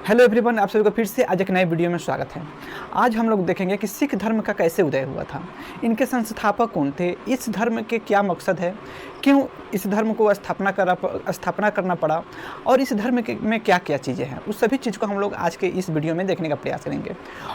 Hello everyone, आप सभी को फिर से आज एक नए वीडियो में स्वागत है। आज हम लोग देखेंगे कि सिख धर्म का कैसे उदय हुआ था, इनके संस्थापक कौन थे, इस धर्म के क्या मकसद है, क्यों इस धर्म को स्थापना करना पड़ा और इस धर्म में क्या क्या चीज़ें हैं, उस सभी चीज़ को हम लोग आज के इस वीडियो में देखने का प्रयास करेंगे।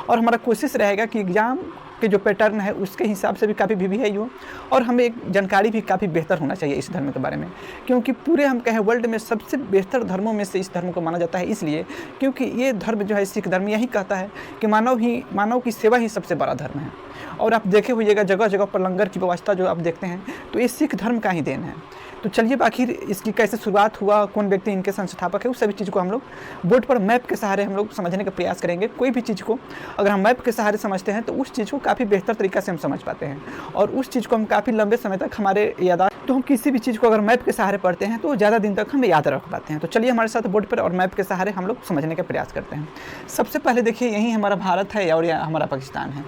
और हमारा कोशिश रहेगा कि एग्ज़ाम के जो पैटर्न है उसके हिसाब से भी काफ़ी भी है यो, और हमें एक जानकारी भी काफ़ी बेहतर होना चाहिए इस धर्म के बारे में, क्योंकि पूरे हम कहें वर्ल्ड में सबसे बेहतर धर्मों में से इस धर्म को माना जाता है। इसलिए क्योंकि ये धर्म जो है, सिख धर्म, यही कहता है कि मानव की सेवा ही सबसे बड़ा धर्म है। और आप देखे होइएगा जगह जगह पर लंगर की व्यवस्था जो आप देखते हैं, तो ये सिख धर्म का ही देन है। तो चलिए आखिर इसकी कैसे शुरुआत हुआ, कौन व्यक्ति इनके संस्थापक है, उस सभी चीज़ को हम लोग बोर्ड पर मैप के सहारे हम लोग समझने का प्रयास करेंगे। कोई भी चीज़ को अगर हम मैप के सहारे समझते हैं तो उस चीज़ को काफ़ी बेहतर तरीक़ा से हम समझ पाते हैं, और उस चीज़ को हम काफ़ी लंबे समय तक हमारे यादाश्त, तो हम किसी भी चीज़ को अगर मैप के सहारे पढ़ते हैं तो ज़्यादा दिन तक हम याद रख पाते हैं। तो चलिए हमारे साथ बोर्ड पर और मैप के सहारे हम लोग समझने का प्रयास करते हैं। सबसे पहले देखिए, यही हमारा भारत है और यह हमारा पाकिस्तान है,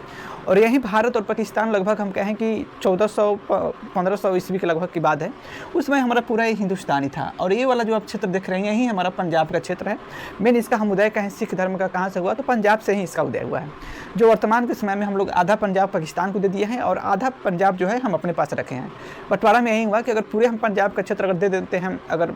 और यही भारत और पाकिस्तान लगभग हम कहें कि 1400-1500 ईस्वी के लगभग की बात है। उसमें हमारा पूरा ही हिंदुस्तानी था, और ये वाला जो आप क्षेत्र देख रहे हैं यही हमारा पंजाब का क्षेत्र है। मेन इसका हम उदय कहें सिख धर्म का कहाँ से हुआ, तो पंजाब से ही इसका उदय हुआ है। जो वर्तमान के समय में हम लोग आधा पंजाब पाकिस्तान को दे दिए हैं और आधा पंजाब जो है हम अपने पास रखे हैं। बंटवारा में यही हुआ कि अगर पूरे हम पंजाब का क्षेत्र अगर दे देते हैं अगर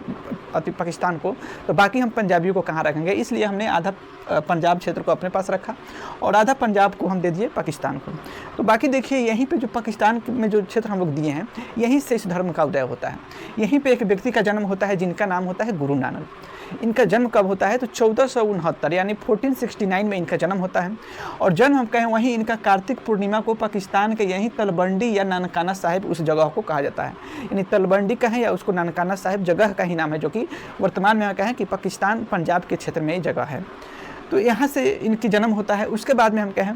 पाकिस्तान को, तो बाकी हम पंजाबियों को कहाँ रखेंगे, इसलिए हमने आधा पंजाब क्षेत्र को अपने पास रखा और आधा पंजाब को हम दे दिए पाकिस्तान को। तो बाकी देखिए, यहीं पे जो पाकिस्तान में जो क्षेत्र हम लोग दिए हैं, यहीं से इस धर्म का उदय होता है। यहीं पे एक व्यक्ति का जन्म होता है जिनका नाम होता है गुरु नानक। इनका जन्म कब होता है, तो 1469 यानी 1469 में इनका जन्म होता है। और जन्म हम कहें वहीं इनका कार्तिक पूर्णिमा को पाकिस्तान के यहीं तलबंडी या नानकाना साहिब उस जगह को कहा जाता है। यानी तलबंडी कहें या उसको नानकाना साहिब जगह का ही नाम है, जो कि वर्तमान में कहें कि पाकिस्तान पंजाब के क्षेत्र में ही जगह है। तो यहाँ से इनकी जन्म होता है। उसके बाद में हम कहें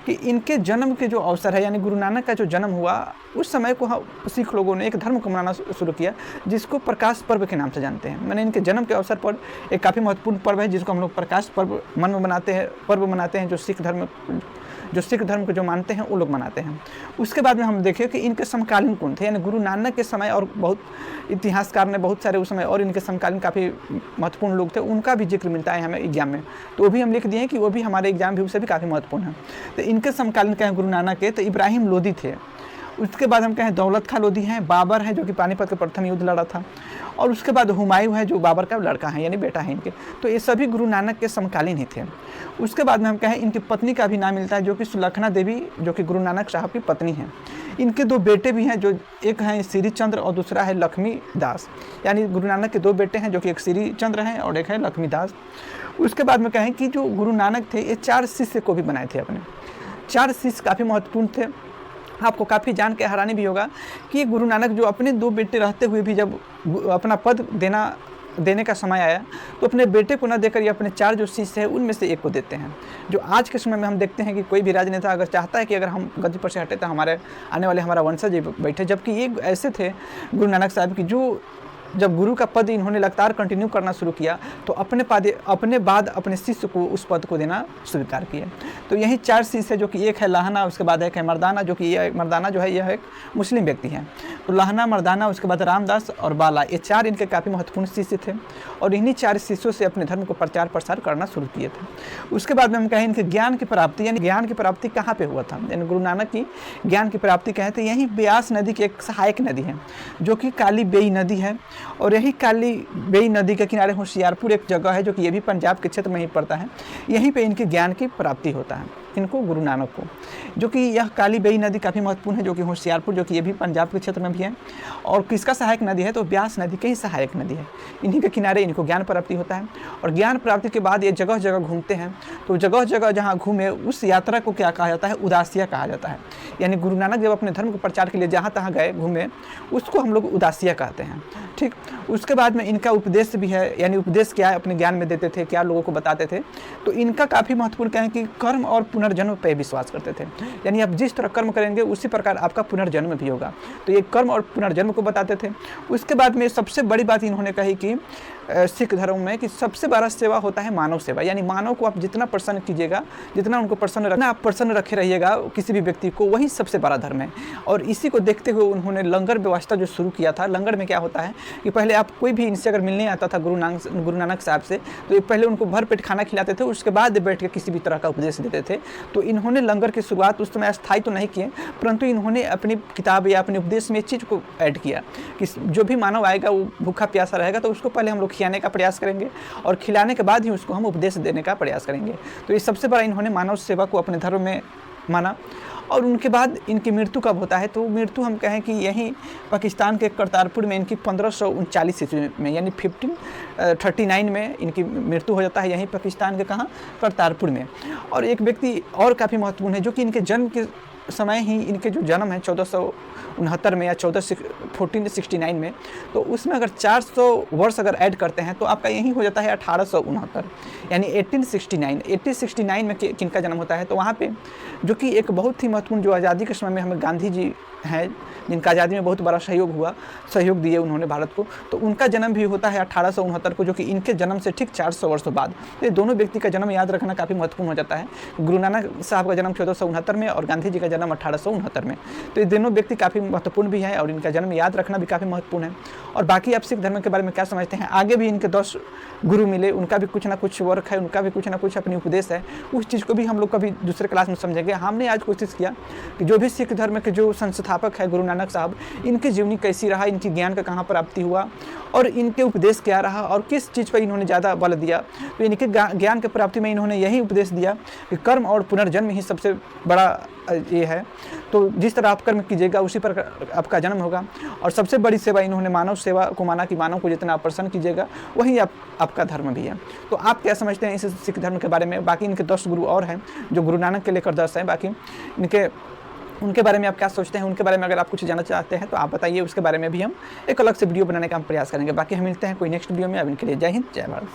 कि इनके जन्म के जो अवसर है, यानी गुरु नानक का जो जन्म हुआ, उस समय को सिख लोगों ने एक धर्म को मनाना शुरू किया जिसको प्रकाश पर्व के नाम से जानते हैं। मैंने इनके जन्म के अवसर पर एक काफ़ी महत्वपूर्ण पर्व है जिसको हम लोग प्रकाश पर्व मनाते हैं, जो सिख धर्म को जो मानते हैं वो लोग मनाते हैं। उसके बाद में हम देखें कि इनके समकालीन कौन थे, यानी गुरु नानक के समय, और बहुत इतिहासकार ने बहुत सारे उस समय और इनके समकालीन काफ़ी महत्वपूर्ण लोग थे, उनका भी जिक्र मिलता है हमें एग्जाम में, तो वो भी हम लिख दिए हैं कि वो भी हमारे एग्जाम भी उससे भी काफ़ी महत्वपूर्ण है। तो इनके समकालीन कहें गुरु नानक के, तो इब्राहिम लोदी थे। उसके बाद हम कहें दौलत खां लोदी हैं, बाबर हैं जो कि पानीपत का प्रथम युद्ध लड़ा था, और उसके बाद हुमायूं है जो बाबर का लड़का है यानी बेटा है इनके। तो ये सभी गुरु नानक के समकालीन ही थे। उसके बाद में हम कहें इनकी पत्नी का भी नाम मिलता है जो कि सुलखना देवी, जो कि गुरु नानक साहब की पत्नी हैं। इनके दो बेटे भी हैं, जो एक हैं श्री चंद्र और दूसरा है लक्ष्मी दास। यानी गुरु नानक के दो बेटे हैं जो कि एक श्री चंद्र हैं और एक है लक्ष्मी दास। उसके बाद में कहें कि जो गुरु नानक थे ये 4 शिष्य को भी बनाए थे अपने। 4 शिष्य काफ़ी महत्वपूर्ण थे। आपको काफ़ी जान के हैरानी भी होगा कि गुरु नानक जो अपने 2 बेटे रहते हुए भी जब अपना पद देने का समय आया तो अपने बेटे को न देकर ये अपने 4 जो शिष्य हैं उनमें से एक को देते हैं। जो आज के समय में हम देखते हैं कि कोई भी राजनेता अगर चाहता है कि अगर हम गद्दी पर से हटे तो हमारे आने वाले हमारा वंशज बैठे, जबकि ये ऐसे थे गुरु नानक साहब की, जो जब गुरु का पद इन्होंने लगातार कंटिन्यू करना शुरू किया तो अपने बाद अपने शिष्य को उस पद को देना स्वीकार किया। तो यही 4 शिष्य है, जो कि एक है लाहना, उसके बाद एक है मर्दाना, जो कि ये मर्दाना जो है यह एक मुस्लिम व्यक्ति है। तो लाहना, मर्दाना, उसके बाद रामदास और बाला, ये 4 इनके काफ़ी महत्वपूर्ण शिष्य थे, और इन्हीं 4 शिष्यों से अपने धर्म को प्रचार प्रसार करना शुरू किए थे। उसके बाद में हम कहें इनके ज्ञान की प्राप्ति, यानी ज्ञान की प्राप्ति कहाँ पर हुआ था, यानी गुरु नानक की ज्ञान की प्राप्ति कहें तो यही ब्यास नदी की एक सहायक नदी है जो कि काली बेई नदी है, और यही काली बेई नदी के किनारे होशियारपुर एक जगह है जो कि ये भी पंजाब के क्षेत्र में ही पड़ता है। यहीं पे इनके ज्ञान की प्राप्ति होता है इनको गुरु नानक को, जो कि यह काली बेई नदी काफ़ी महत्वपूर्ण है, जो कि होशियारपुर, जो कि ये भी पंजाब के क्षेत्र में भी है। और किसका सहायक नदी है, तो ब्यास नदी की ही सहायक नदी है। इन्हीं के किनारे इनको ज्ञान प्राप्ति होता है, और ज्ञान प्राप्ति के बाद ये जगह जगह घूमते हैं। तो जगह जगह जहाँ घूमे उस यात्रा को क्या कहा जाता है, उदासिया कहा जाता है। यानी गुरु नानक जब अपने धर्म को प्रचार के लिए जहाँ तहाँ गए घूमे, उसको हम लोग उदासिया कहते हैं। ठीक, उसके बाद में इनका उपदेश भी है, यानी उपदेश क्या है अपने ज्ञान में देते थे, क्या लोगों को बताते थे। तो इनका काफ़ी महत्वपूर्ण क्या है कि कर्म और पुनर्जन्म पर विश्वास करते थे, यानी आप जिस तरह कर्म करेंगे उसी प्रकार आपका पुनर्जन्म भी होगा। तो ये कर्म और पुनर्जन्म को बताते थे। उसके बाद में सबसे बड़ी बात इन्होंने कही कि सिख धर्म में कि सबसे बड़ा सेवा होता है मानव सेवा, यानी मानव को आप जितना प्रसन्न कीजिएगा, जितना उनको आप प्रसन्न रखे रहिएगा किसी भी व्यक्ति को, वही सबसे बड़ा धर्म है। और इसी को देखते हुए उन्होंने लंगर व्यवस्था जो शुरू किया था। लंगर में क्या होता है कि पहले आप कोई भी इनसे अगर मिलने आता था गुरु नानक साहब से, तो पहले उनको भर पेट खाना खिलाते थे, उसके बाद बैठ के किसी भी तरह का उपदेश देते थे। तो इन्होंने लंगर की शुरुआत उस समय अस्थायी तो नहीं किए, परंतु इन्होंने अपनी किताब या अपने उपदेश में इस चीज़ को ऐड किया कि जो भी मानव आएगा वो भूखा प्यासा रहेगा, तो उसको पहले हम लोग खिलाने का प्रयास करेंगे और खिलाने के बाद ही उसको हम उपदेश देने का प्रयास करेंगे। तो ये सबसे बड़ा इन्होंने मानव सेवा को अपने धर्म में माना। और उनके बाद इनकी मृत्यु कब होता है, तो मृत्यु हम कहें कि यहीं पाकिस्तान के करतारपुर में इनकी 1539 ईस्वी में, यानी 1539 में इनकी मृत्यु हो जाता है, यहीं पाकिस्तान के कहाँ, करतारपुर में। और एक व्यक्ति और काफ़ी महत्वपूर्ण है जो कि इनके जन्म के समय ही, इनके जो जन्म है 1469 में या 1469 में, तो उसमें अगर 400 वर्ष अगर ऐड करते हैं तो आपका यही हो जाता है 1869, यानी 1869 में किनका जन्म होता है। तो वहाँ पे जो कि एक बहुत ही महत्वपूर्ण, जो आज़ादी के समय में हमें गांधी जी हैं जिनका आज़ादी में बहुत बड़ा सहयोग दिए उन्होंने भारत को, तो उनका जन्म भी होता है 1869 को, जो कि इनके जन्म से ठीक 400 वर्षों बाद। तो ये दोनों व्यक्ति का जन्म याद रखना काफ़ी महत्वपूर्ण हो जाता है। गुरु नानक साहब का जन्म 1469 में और गांधी जी का जन्म 1869 में। तो ये दोनों व्यक्ति काफ़ी महत्वपूर्ण भी हैं और इनका जन्म याद रखना भी काफ़ी महत्वपूर्ण है। और बाकी आप सिख धर्म के बारे में क्या समझते हैं? आगे भी इनके 10 गुरु मिले, उनका भी कुछ ना कुछ वर्क है, उनका भी कुछ ना कुछ अपनी उपदेश है। उस चीज़ को भी हम लोग कभी दूसरे क्लास में समझेंगे। हमने आज कोशिश किया कि जो भी सिख धर्म के जो संस्थापक है गुरु नानक साहब, इनकी जीवनी कैसी रहा, इनकी ज्ञान का कहाँ प्राप्ति हुआ और इनके उपदेश क्या रहा और किस चीज़ पर इन्होंने ज़्यादा बल दिया। तो इनके ज्ञान के प्राप्ति में इन्होंने यही उपदेश दिया कि कर्म और पुनर्जन्म ही सबसे बड़ा ये है। तो जिस तरह आप कर्म कीजिएगा उसी पर आपका जन्म होगा। और सबसे बड़ी सेवा इन्होंने मानव सेवा को माना कि मानव को जितना आप प्रसन्न कीजिएगा वही आपका धर्म भी है। तो आप क्या समझते हैं इस सिख धर्म के बारे में? बाकी इनके 10 गुरु और हैं जो गुरु नानक के लेकर 10 हैं, बाकी उनके बारे में आप क्या सोचते हैं? उनके बारे में अगर आप कुछ जानना चाहते हैं तो आप बताइए, उसके बारे में भी हम एक अलग से वीडियो बनाने का हम प्रयास करेंगे। बाकी हम मिलते हैं कोई नेक्स्ट वीडियो में। अब इनके लिए जय हिंद, जय भारत।